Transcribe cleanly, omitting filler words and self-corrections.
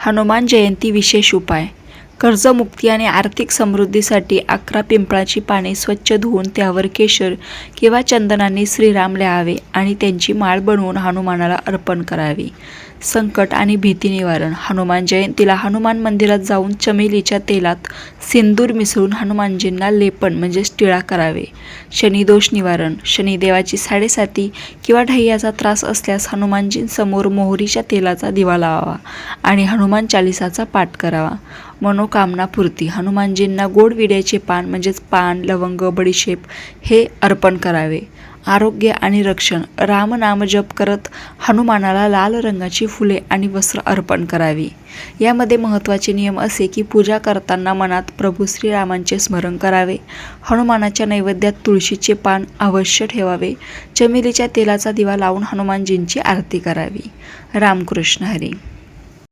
हनुमान जयंती विशेष उपाय. कर्जमुक्ती आणि आर्थिक समृद्धीसाठी 11 पिंपळाची पाने स्वच्छ धुवून त्यावर केशर किंवा चंदनाने श्रीराम लिहावे आणि त्यांची माळ बनवून हनुमानाला अर्पण करावी. संकट आणि भीती निवारण. हनुमान जयंतीला हनुमान मंदिरात जाऊन चमेलीच्या तेलात सिंदूर मिसळून हनुमानजींना लेपन म्हणजेच टिळा करावे. शनिदोष निवारण. शनिदेवाची साडेसाती किंवा ढय्याचा त्रास असल्यास हनुमानजींसमोर मोहरीच्या तेलाचा दिवा लावावा आणि हनुमान चालिसाचा पाठ करावा. मनोकामना पूर्ती. हनुमानजींना गोड विड्याचे पान म्हणजेच पान, लवंग, बडीशेप हे अर्पण करावे. आरोग्य आणि रक्षण. रामनाम जप करत हनुमानाला लाल रंगाची फुले आणि वस्त्र अर्पण करावी. यामध्ये महत्त्वाचे नियम असे की पूजा करताना मनात प्रभू श्रीरामांचे स्मरण करावे. हनुमानाच्या नैवेद्यात तुळशीचे पान अवश्य ठेवावे. चमेलीच्या तेलाचा दिवा लावून हनुमानजींची आरती करावी. रामकृष्ण हरी.